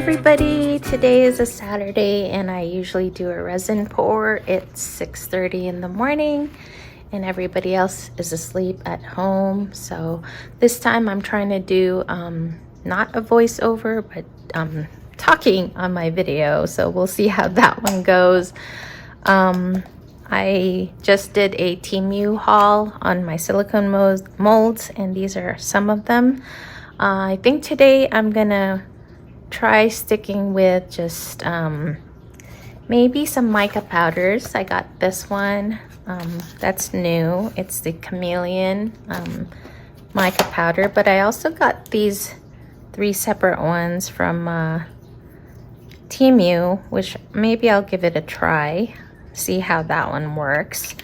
everybody, today is a Saturday and I usually do a resin pour. It's 6:30 in the morning and everybody else is asleep at home. So this time I'm trying to do not a voiceover but talking on my video. So we'll see how that one goes. I just did a Temu haul on my silicone molds and these are some of them. I think today I'm gonna try sticking with just maybe some mica powders. I got this one that's new. It's the chameleon mica powder, but I also got these 3 separate ones from Temu, which maybe I'll give it a try, see how that one works.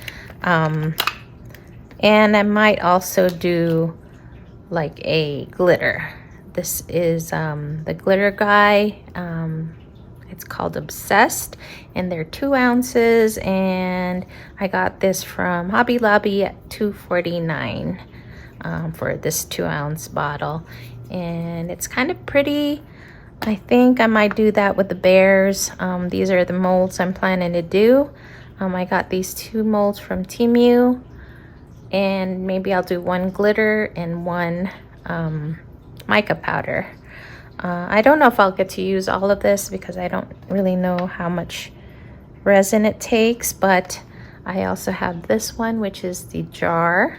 And I might also do like a glitter. This is the glitter guy. It's called Obsessed and they're 2 ounces and I got this from Hobby Lobby at $2.49 for this 2-ounce bottle, and it's kind of pretty. I think I might do that with the bears. These are the molds I'm planning to do. I got these 2 molds from Temu and maybe I'll do 1 glitter and 1 mica powder. I don't know if I'll get to use all of this because I don't really know how much resin it takes, but I also have this one, which is the jar.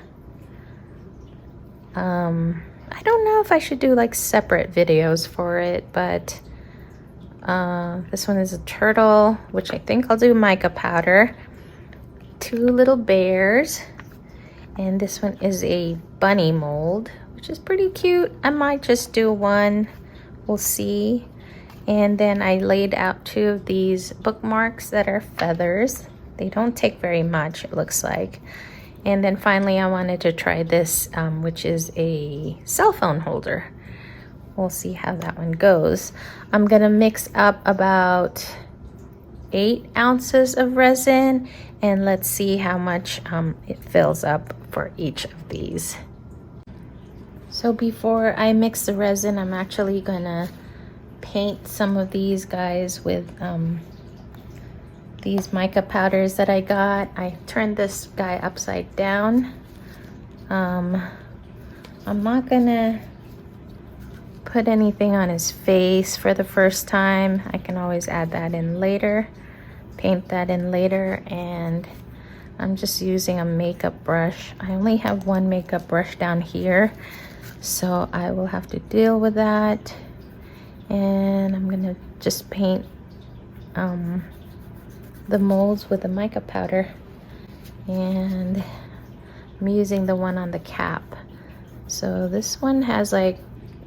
I don't know if I should do like separate videos for it, but this one is a turtle, which I think I'll do mica powder. 2 little bears, and this one is a bunny mold, which is pretty cute. I might just do 1, we'll see. And then I laid out 2 of these bookmarks that are feathers. They don't take very much, it looks like. And then finally I wanted to try this, which is a cell phone holder. We'll see how that one goes. I'm gonna mix up about 8 ounces of resin and let's see how much it fills up for each of these. So before I mix the resin, I'm actually gonna paint some of these guys with these mica powders that I got. I turned this guy upside down. I'm not gonna put anything on his face for the first time. I can always add that in later, paint that in later, and I'm just using a makeup brush. I only have 1 makeup brush down here, so I will have to deal with that. And I'm gonna just paint the molds with the mica powder, and I'm using the one on the cap. So this one has like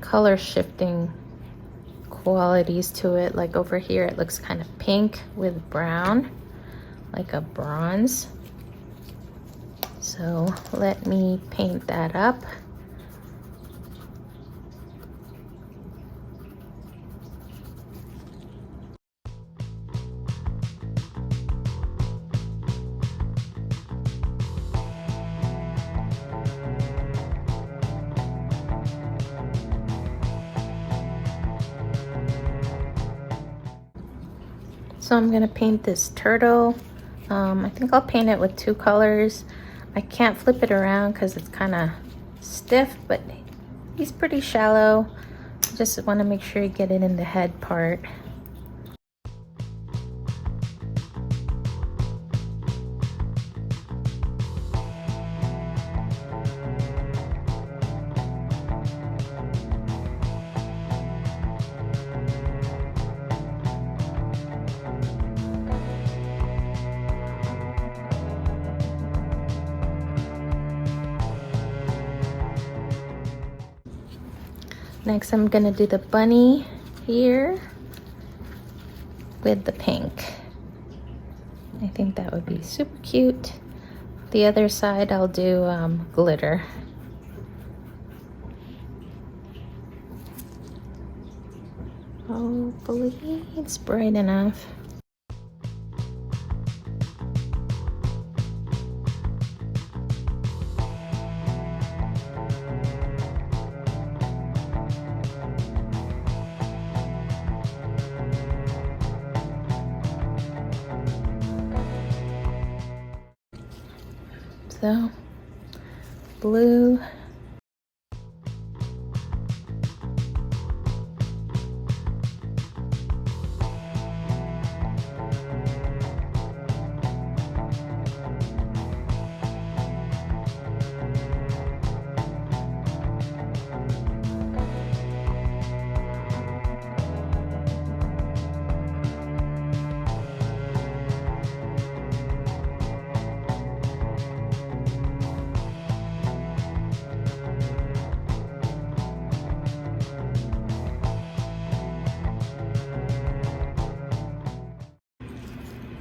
color shifting qualities to it. Like over here it looks kind of pink with brown, like a bronze. So let me paint that up. So I'm gonna paint this turtle. I think I'll paint it with 2 colors. I can't flip it around because it's kind of stiff, but he's pretty shallow. Just want to make sure you get it in the head part. Next, I'm gonna do the bunny here with the pink. I think that would be super cute. The other side, I'll do glitter. Hopefully, it's bright enough. So, blue.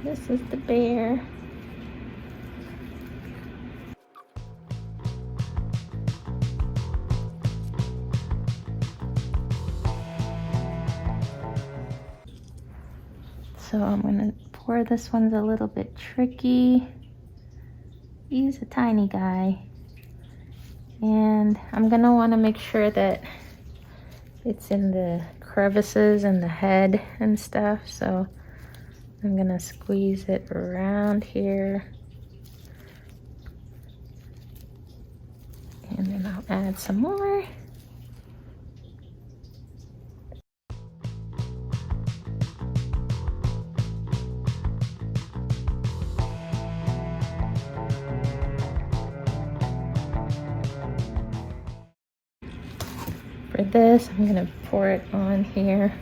This is the bear. So I'm gonna pour this one's a little bit tricky. He's a tiny guy. And I'm gonna wanna make sure that it's in the crevices and the head and stuff. So I'm gonna squeeze it around here. And then I'll add some more. For this, I'm gonna pour it on here.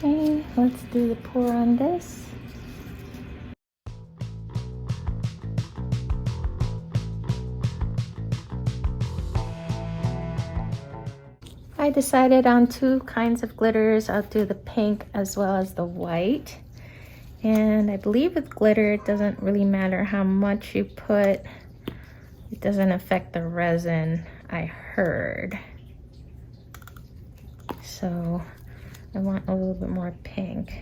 Okay, let's do the pour on this. I decided on two kinds of glitters. I'll do the pink as well as the white. And I believe with glitter, it doesn't really matter how much you put. It doesn't affect the resin, I heard. So I want a little bit more pink.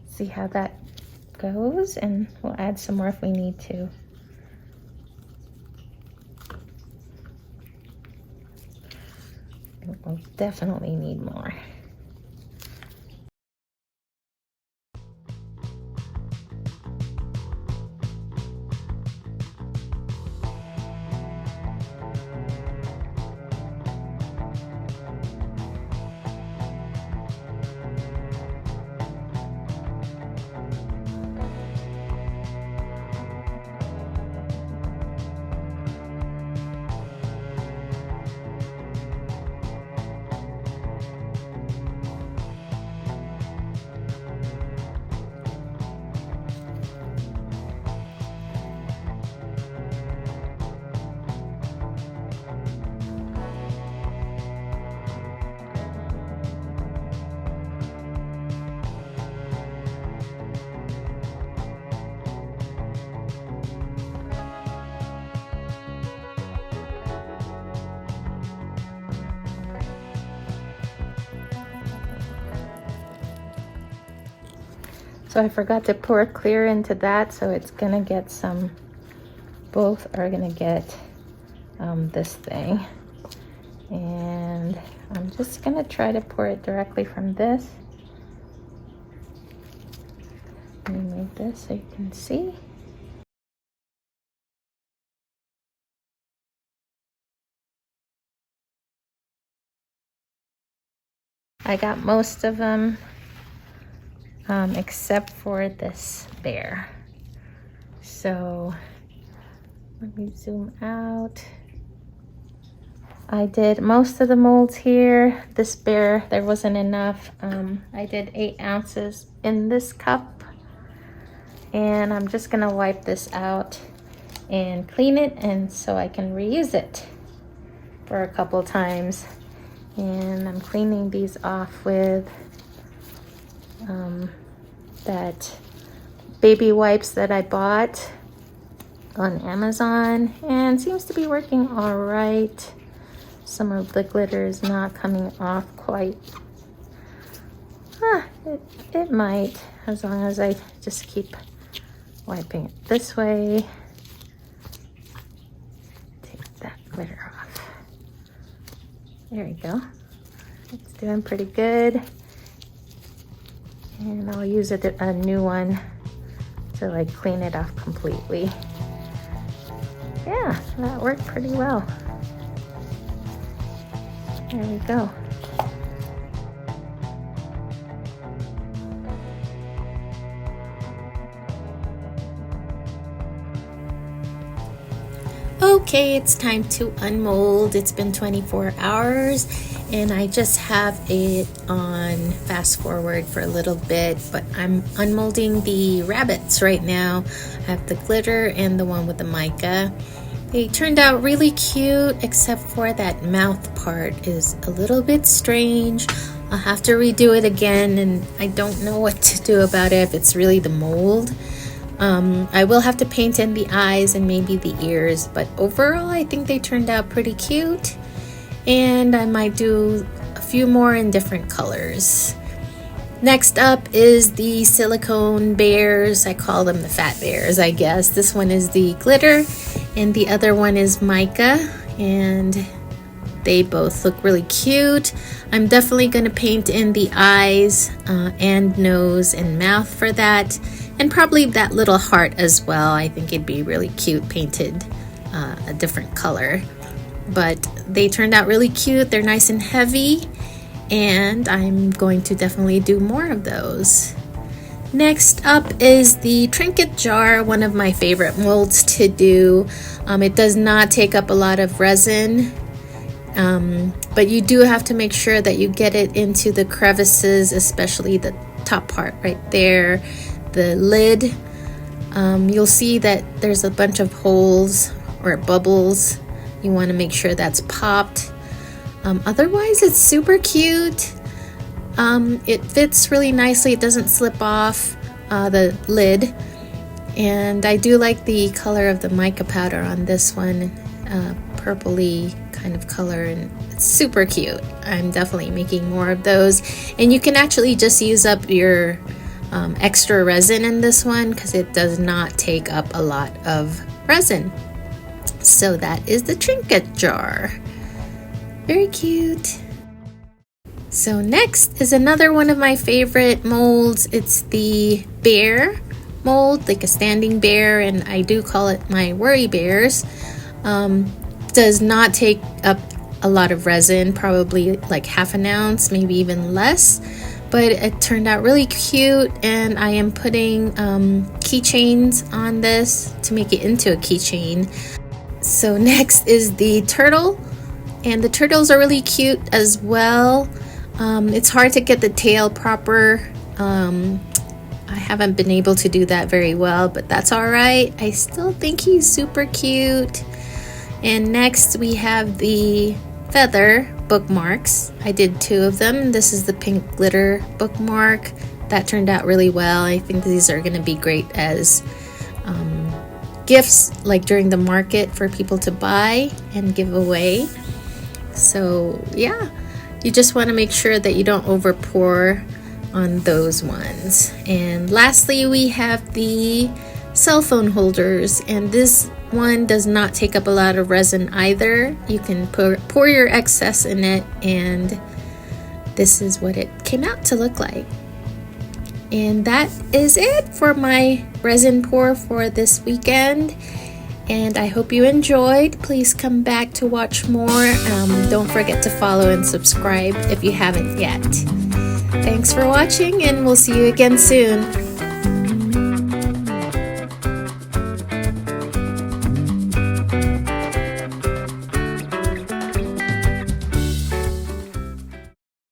See how that goes, and we'll add some more if we need to. We'll definitely need more. So I forgot to pour clear into that, so it's gonna get some, both are gonna get this thing. And I'm just gonna try to pour it directly from this. Let me move this so you can see. I got most of them, except for this bear. So let me zoom out. I did most of the molds here. This bear, there wasn't enough. I did 8 ounces in this cup. And I'm just gonna wipe this out and clean it, and so I can reuse it for a couple times. And I'm cleaning these off with that baby wipes that I bought on Amazon, and seems to be working all right. Some of the glitter is not coming off quite. It might, as long as I just keep wiping it this way. Take that glitter off. There we go. It's doing pretty good. And I'll use a new one to like clean it off completely. Yeah, that worked pretty well. There we go. Okay, it's time to unmold. It's been 24 hours and I just have it on fast forward for a little bit, but I'm unmolding the rabbits right now. I have the glitter and the one with the mica. They turned out really cute, except for that mouth part is a little bit strange. I'll have to redo it again, and I don't know what to do about it, if it's really the mold. I will have to paint in the eyes and maybe the ears, but overall I think they turned out pretty cute, and I might do a few more in different colors. Next up is the silicone bears. I call them the fat bears, I guess. This one is the glitter and the other one is mica, and they both look really cute. I'm definitely going to paint in the eyes and nose and mouth for that, and probably that little heart as well. I think it'd be really cute painted a different color, but they turned out really cute. They're nice and heavy, and I'm going to definitely do more of those. Next up is the trinket jar, one of my favorite molds to do. It does not take up a lot of resin, but you do have to make sure that you get it into the crevices, especially the top part right there, the lid. You'll see that there's a bunch of holes or bubbles. You want to make sure that's popped. Otherwise, it's super cute. It fits really nicely. It doesn't slip off the lid. And I do like the color of the mica powder on this one, purpley kind of color, and it's super cute. I'm definitely making more of those. And you can actually just use up your extra resin in this one because it does not take up a lot of resin. So that is the trinket jar. Very cute. So next is another one of my favorite molds. It's the bear mold, like a standing bear, and I do call it my worry bears. Does not take up a lot of resin, probably like half an ounce, maybe even less, but it turned out really cute, and I am putting keychains on this to make it into a keychain. So next is the turtle, and the turtles are really cute as well. It's hard to get the tail proper. I haven't been able to do that very well, but that's all right. I still think he's super cute. And next we have the feather bookmarks. I did 2 of them. This is the pink glitter bookmark. That turned out really well. I think these are going to be great as gifts, like during the market, for people to buy and give away. So yeah, you just want to make sure that you don't over pour on those ones. And lastly, we have the cell phone holders, and this one does not take up a lot of resin either. You can pour your excess in it, and this is what it came out to look like. And that is it for my resin pour for this weekend, and I hope you enjoyed. Please come back to watch more. Don't forget to follow and subscribe if you haven't yet. Thanks for watching, and we'll see you again soon.